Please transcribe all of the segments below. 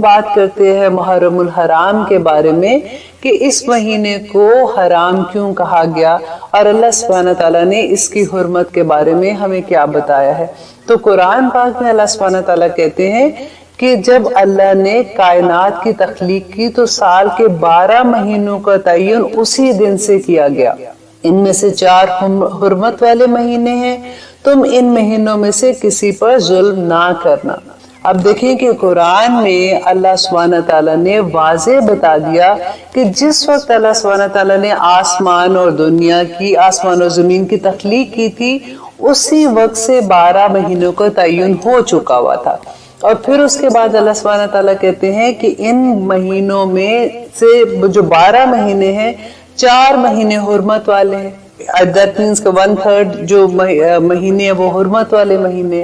بات کرتے ہیں محرم الحرام کے بارے میں کہ اس مہینے کو حرام کیوں کہا گیا اور اللہ سبحانہ تعالیٰ نے اس کی حرمت کے بارے میں ہمیں کیا بتایا ہے. تو قرآن پاک میں اللہ سبحانہ تعالیٰ کہتے ہیں کہ جب اللہ نے کائنات کی تخلیق کی تو سال کے 12 مہینوں کا تعین اسی دن سے کیا گیا. ان میں سے 4 حرمت والے مہینے ہیں. تم ان مہینوں میں سے کسی پر ظلم نہ کرنا. اب دیکھیں کہ قرآن میں اللہ سبحانہ تعالیٰ نے واضح بتا دیا کہ جس وقت اللہ سبحانہ تعالیٰ نے آسمان اور دنیا کی، آسمان اور زمین کی تخلیق کی تھی، اسی وقت سے 12 مہینوں کا تعین ہو چکا ہوا تھا. اور پھر اس کے بعد اللہ سبحانہ تعالیٰ کہتے ہیں کہ ان مہینوں میں سے جو 12 مہینے ہیں، 4 مہینے حرمت والے ہیں. That means کہ 1/3 جو مہینے وہ حرمت والے مہینے،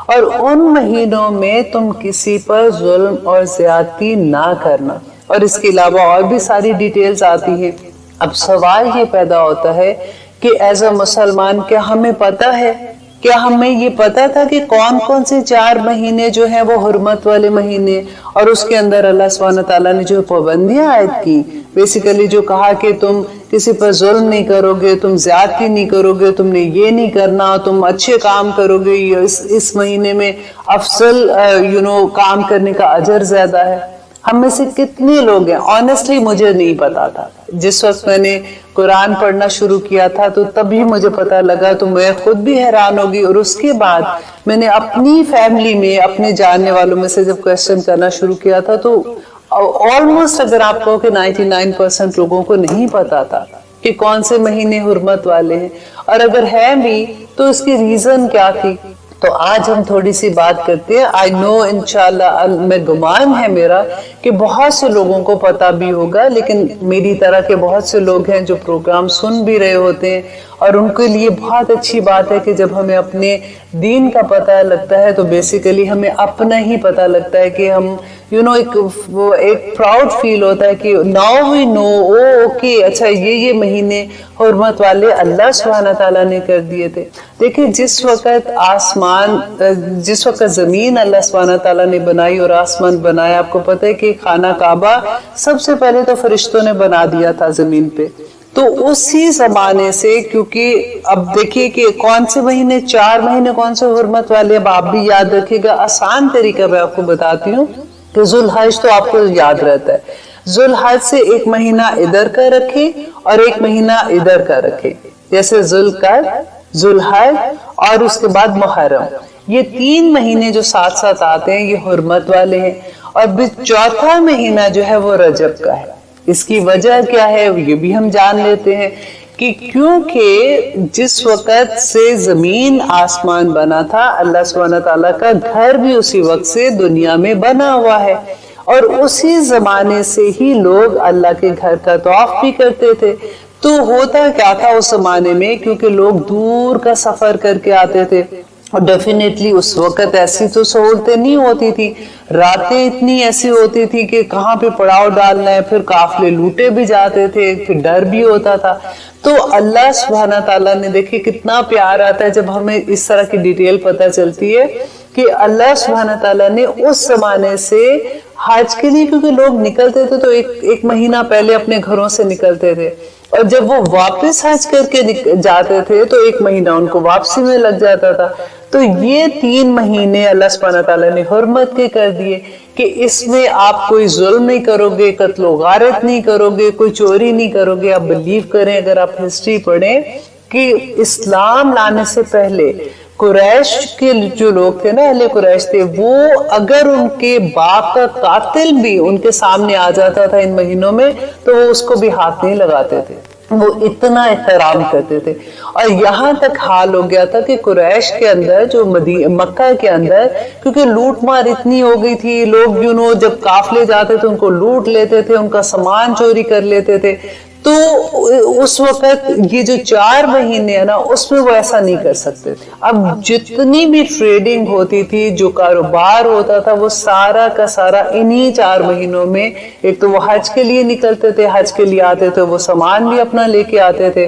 اور ان مہینوں میں تم کسی پر ظلم اور زیادتی نہ کرنا. اور اس کے علاوہ اور بھی ساری ڈیٹیلز آتی ہیں. اب سوال یہ پیدا ہوتا ہے کہ ایز اے مسلمان کیا ہمیں پتہ ہے، کیا ہمیں یہ پتا تھا کہ کون کون سے 4 مہینے جو ہیں وہ حرمت والے مہینے، اور اس کے اندر اللہ سبحانہ تعالیٰ نے جو پابندیاں عائد کی، بیسیکلی جو کہا کہ تم کسی پر ظلم نہیں کرو گے، تم زیادتی نہیں کرو گے، تم نے یہ نہیں کرنا، تم اچھے کام کرو گے، اس مہینے میں افضل کام کرنے کا اجر زیادہ ہے. ہم میں سے کتنے لوگ ہیں؟ آنیسٹلی مجھے نہیں پتا تھا. جس وقت میں نے قرآن پڑھنا شروع کیا تھا تو تبھی مجھے پتا لگا، تو میں خود بھی حیران ہوگی. اور اس کے بعد میں نے اپنی فیملی میں اپنے جاننے والوں میں سے جب کویسچن کرنا شروع کیا تھا تو آلموسٹ اگر آپ کہو کہ 99% لوگوں کو نہیں پتا تھا کہ کون سے مہینے حرمت والے ہیں، اور اگر ہے بھی تو اس کی ریزن کیا تھی. تو آج ہم تھوڑی سی بات کرتے ہیں. آئی نو انشاءاللہ، میں گمان ہے میرا کہ بہت سے لوگوں کو پتا بھی ہوگا، لیکن میری طرح کے بہت سے لوگ ہیں جو پروگرام سن بھی رہے ہوتے ہیں، اور ان کے لیے بہت اچھی بات ہے کہ جب ہمیں اپنے دین کا پتہ لگتا ہے تو بیسیکلی ہمیں اپنا ہی پتہ لگتا ہے کہ ہم ایک پراؤڈ فیل ہوتا ہے کہ ناؤ وی نو، اوکے، اچھا یہ مہینے حرمت والے اللہ سبحانہ تعالیٰ نے کر دیے تھے. دیکھیں جس وقت زمین اللہ سبحانہ تعالیٰ نے بنائی اور آسمان بنایا، آپ کو پتہ ہے کہ خانہ کعبہ سب سے پہلے تو فرشتوں نے بنا دیا تھا زمین پہ. تو اسی زمانے سے، کیونکہ اب دیکھیے کہ کون سے مہینے، 4 مہینے کون سے حرمت والے، اب آپ بھی یاد رکھیے گا. آسان طریقہ میں آپ کو بتاتی ہوں کہ ذوالحج تو آپ کو یاد رہتا ہے. ذوالحج سے ایک مہینہ ادھر کا رکھے اور ایک مہینہ ادھر کا رکھے، جیسے ذوالقعدہ، ذوالحج اور اس کے بعد محرم. یہ 3 مہینے جو ساتھ ساتھ آتے ہیں یہ حرمت والے ہیں. اور 4تھا مہینہ جو ہے وہ رجب کا ہے. اس کی وجہ کیا ہے یہ بھی ہم جان لیتے ہیں کہ کیونکہ جس وقت سے زمین آسمان بنا تھا، اللہ سبحانہ تعالیٰ کا گھر بھی اسی وقت سے دنیا میں بنا ہوا ہے، اور اسی زمانے سے ہی لوگ اللہ کے گھر کا طواف بھی کرتے تھے. تو ہوتا کیا تھا اس زمانے میں، کیونکہ لوگ دور کا سفر کر کے آتے تھے، اور ڈیفینیٹلی اس وقت ایسی تو سہولتیں نہیں ہوتی تھی، راتیں اتنی ایسی ہوتی تھی کہ کہاں پہ پڑاؤ ڈالنا ہے، پھر قافلے لوٹے بھی جاتے تھے، پھر ڈر بھی ہوتا تھا. تو اللہ سبحانہ تعالیٰ نے، دیکھیں کتنا پیار آتا ہے جب ہمیں اس طرح کی ڈیٹیل پتہ چلتی ہے کہ اللہ سبحانہ تعالیٰ نے اس زمانے سے حج کے لیے، کیونکہ لوگ نکلتے تھے تو ایک مہینہ پہلے اپنے گھروں سے نکلتے تھے، اور جب وہ واپس حج کر کے جاتے تھے تو 1 مہینہ ان کو واپسی میں لگ جاتا تھا. تو یہ 3 مہینے اللہ سبحانہ تعالیٰ نے حرمت کے کر دیے کہ اس میں آپ کوئی ظلم نہیں کرو گے، قتل و غارت نہیں کرو گے، کوئی چوری نہیں کرو گے. آپ بلیو کریں، اگر آپ ہسٹری پڑھیں کہ اسلام لانے سے پہلے قریش کے جو لوگ تھے نا، اہل قریش تھے، وہ اگر ان کے باپ کا قاتل بھی ان کے سامنے آ جاتا تھا ان مہینوں میں تو وہ اس کو بھی ہاتھ نہیں لگاتے تھے. وہ اتنا احترام کرتے تھے. اور یہاں تک حال ہو گیا تھا کہ قریش کے اندر، جو مکہ کے اندر، کیونکہ لوٹ مار اتنی ہو گئی تھی، لوگ جب قافلے جاتے تھے ان کو لوٹ لیتے تھے، ان کا سامان چوری کر لیتے تھے. تو اس وقت یہ جو 4 مہینے ہیں نا، اس میں وہ ایسا نہیں کر سکتے تھے. اب جتنی بھی ٹریڈنگ ہوتی تھی، جو کاروبار ہوتا تھا، وہ سارا کا سارا انہی 4 مہینوں میں. ایک تو وہ حج کے لیے نکلتے تھے، حج کے لیے آتے تھے، وہ سامان بھی اپنا لے کے آتے تھے،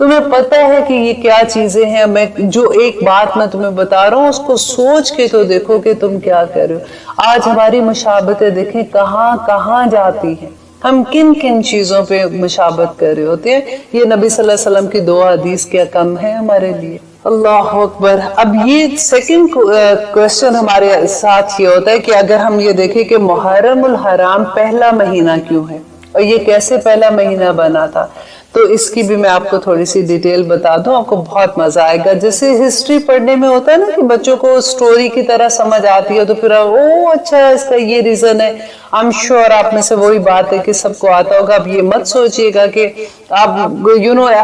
تمہیں پتہ ہے کہ یہ کیا چیزیں ہیں؟ میں جو ایک بات میں تمہیں بتا رہا ہوں اس کو سوچ کے تو دیکھو کہ تم کیا کر رہے ہو۔ آج ہماری مشابتیں دیکھیں کہاں کہاں جاتی ہیں، ہم کن کن چیزوں پہ مشابت کر رہے ہوتے ہیں۔ یہ نبی صلی اللہ علیہ وسلم کی 2 حدیث کیا کم ہے ہمارے لیے؟ اللہ اکبر۔ اب یہ سیکنڈ کوشچن ہمارے ساتھ یہ ہوتا ہے کہ اگر ہم یہ دیکھیں کہ محرم الحرام پہلا مہینہ کیوں ہے اور یہ کیسے پہلا مہینہ بنا تھا، تو اس کی بھی میں آپ کو تھوڑی سی ڈیٹیل بتا دوں، آپ کو بہت مزہ آئے گا۔ جیسے ہسٹری پڑھنے میں ہوتا ہے نا کہ بچوں کو سٹوری کی طرح سمجھ آتی ہے تو پھر اچھا اس کا یہ ریزن ہے۔ I'm sure آپ میں سے وہی بات ہے کہ سب کو آتا ہوگا۔ اب یہ مت سوچئے گا کہ آپ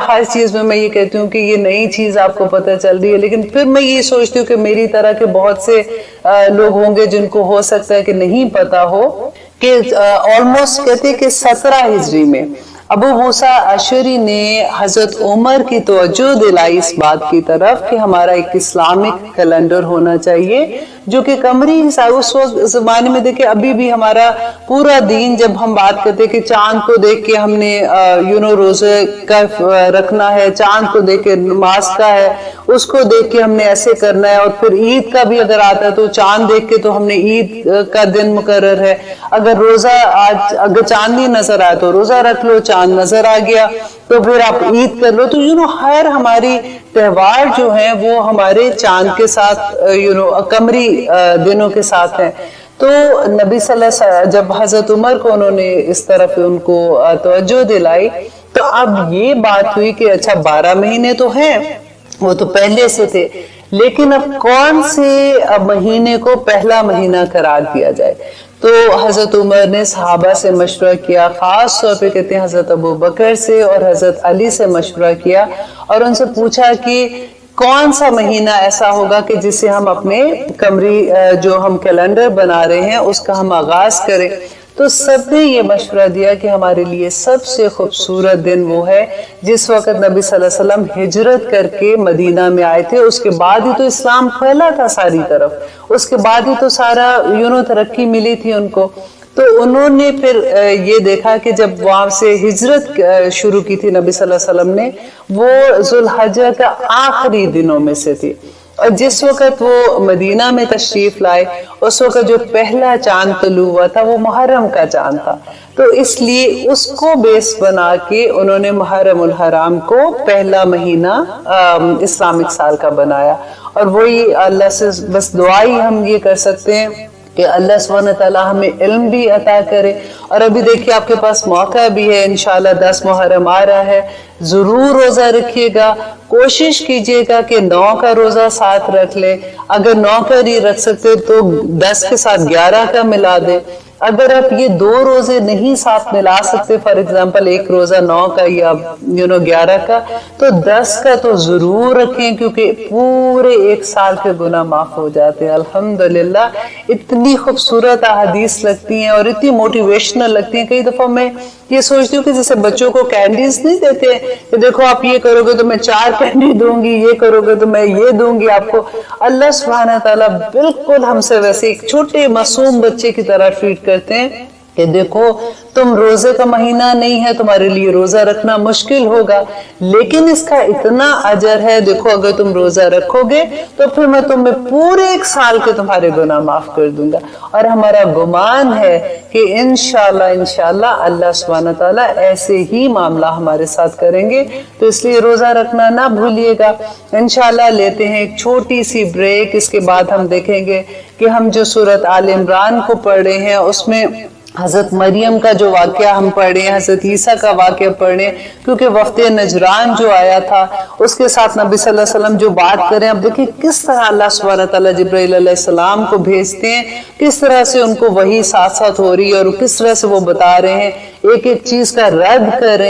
ہر چیز میں یہ کہتی ہوں کہ یہ نئی چیز آپ کو پتہ چل رہی ہے، لیکن پھر میں یہ سوچتی ہوں کہ میری طرح کے بہت سے لوگ ہوں گے جن کو ہو سکتا ہے کہ نہیں پتا ہو کہ آلموسٹ کہتے ہیں کہ 17 ہجری میں ابو موسیٰ اشعری نے حضرت عمر کی توجہ دلائی اس بات کی طرف کہ ہمارا ایک اسلامک کیلنڈر ہونا چاہیے جو کہ قمری حساب۔ اس وقت زمانے میں دیکھیں ابھی بھی ہمارا پورا دین، جب ہم بات کرتے ہیں کہ چاند کو دیکھ کے ہم نے روزے کا رکھنا ہے، چاند کو دیکھ کے نماز کا ہے، اس کو دیکھ کے ہم نے ایسے کرنا ہے، اور پھر عید کا بھی اگر آتا ہے تو چاند دیکھ کے تو ہم نے عید کا دن مقرر ہے۔ اگر روزہ آج اگر چاند نہیں نظر آیا تو روزہ رکھ لو، چاند نظر آ گیا تو پھر آپ عید کر لو۔ تو ہر ہماری تہوار جو ہیں وہ ہمارے چاند کے ساتھ قمری دنوں کے ساتھ ہیں۔ تو نبی صلی اللہ علیہ وسلم جب حضرت عمر کو انہوں نے اس طرف ان کو توجہ دلائی تو اب یہ بات ہوئی کہ اچھا 12 مہینے تو ہیں، وہ تو پہلے سے تھے، لیکن اب کون سے مہینے کو پہلا مہینہ قرار دیا جائے؟ تو حضرت عمر نے صحابہ سے مشورہ کیا، خاص طور پہ کہتے ہیں حضرت ابو بکر سے اور حضرت علی سے مشورہ کیا اور ان سے پوچھا کہ کون سا مہینہ ایسا ہوگا کہ جس سے ہم اپنے قمری جو ہم کیلنڈر بنا رہے ہیں اس کا ہم آغاز کریں۔ تو سب نے یہ مشورہ دیا کہ ہمارے لیے سب سے خوبصورت دن وہ ہے جس وقت نبی صلی اللہ علیہ وسلم ہجرت کر کے مدینہ میں آئے تھے۔ اس کے بعد ہی تو اسلام پھیلا تھا ساری طرف، اس کے بعد ہی تو سارا ترقی ملی تھی ان کو۔ تو انہوں نے پھر یہ دیکھا کہ جب وہاں سے ہجرت شروع کی تھی نبی صلی اللہ علیہ وسلم نے، وہ ذوالحجہ کا آخری دنوں میں سے تھی، اور جس وقت وہ مدینہ میں تشریف لائے اس وقت جو پہلا چاند طلوع ہوا تھا وہ محرم کا چاند تھا۔ تو اس لیے اس کو بیس بنا کے انہوں نے محرم الحرام کو پہلا مہینہ اسلامک سال کا بنایا، اور وہی اللہ سے بس دعائی ہم یہ کر سکتے ہیں کہ اللہ سبحانہ تعالیٰ ہمیں علم بھی عطا کرے۔ اور ابھی دیکھیے آپ کے پاس موقع بھی ہے، انشاءاللہ 10 محرم آ رہا ہے، ضرور روزہ رکھیے گا، کوشش کیجئے گا کہ 9 کا روزہ ساتھ رکھ لیں، اگر 9 کا نہیں رکھ سکتے تو 10 کے ساتھ 11 کا ملا دیں۔ اگر آپ یہ 2 روزے نہیں ساتھ ملا سکتے، فار ایگزامپل ایک روزہ 9 کا یا 11 کا، تو 10 کا تو ضرور رکھیں، کیونکہ پورے ایک سال کے گناہ معاف ہو جاتے ہیں۔ الحمدللہ اتنی خوبصورت احادیث لگتی ہیں اور اتنی موٹیویشنل لگتی ہیں۔ کئی دفعہ میں یہ سوچتی ہوں کہ جیسے بچوں کو کینڈیز نہیں دیتے کہ دیکھو آپ یہ کرو گے تو میں 4 کینڈی دوں گی، یہ کرو گے تو میں یہ دوں گی آپ کو، اللہ سبحانہ تعالیٰ بالکل ہم سے ویسے ایک چھوٹے معصوم بچے کی طرح ٹریٹ کرتے ہیں کہ دیکھو تم روزے کا مہینہ نہیں ہے، تمہارے لیے روزہ رکھنا مشکل ہوگا، لیکن اس کا اتنا اجر ہے، دیکھو اگر تم روزہ رکھو گے تو پھر میں تمہیں پورے ایک سال کے تمہارے گناہ معاف کر دوں گا۔ اور ہمارا گمان ہے کہ انشاءاللہ اللہ سبحانہ تعالیٰ ایسے ہی معاملہ ہمارے ساتھ کریں گے، تو اس لیے روزہ رکھنا نہ بھولیے گا۔ انشاءاللہ لیتے ہیں ایک چھوٹی سی بریک، اس کے بعد ہم دیکھیں گے کہ ہم جو سورۃ آل عمران کو پڑھ رہے ہیں اس میں حضرت مریم کا جو واقعہ ہم پڑھ رہے ہیں، حضرت عیسیٰ کا واقعہ پڑھ رہے ہیں، کیونکہ وفد نجران جو آیا تھا اس کے ساتھ نبی صلی اللہ علیہ وسلم جو بات کریں، اب دیکھیں کس طرح اللہ سبحانہ تعالیٰ جبرائیل علیہ السلام کو بھیجتے ہیں، کس طرح سے ان کو وحی ساتھ ساتھ ہو رہی ہے اور کس طرح سے وہ بتا رہے ہیں، ایک ایک چیز کا رد کر رہے ہیں۔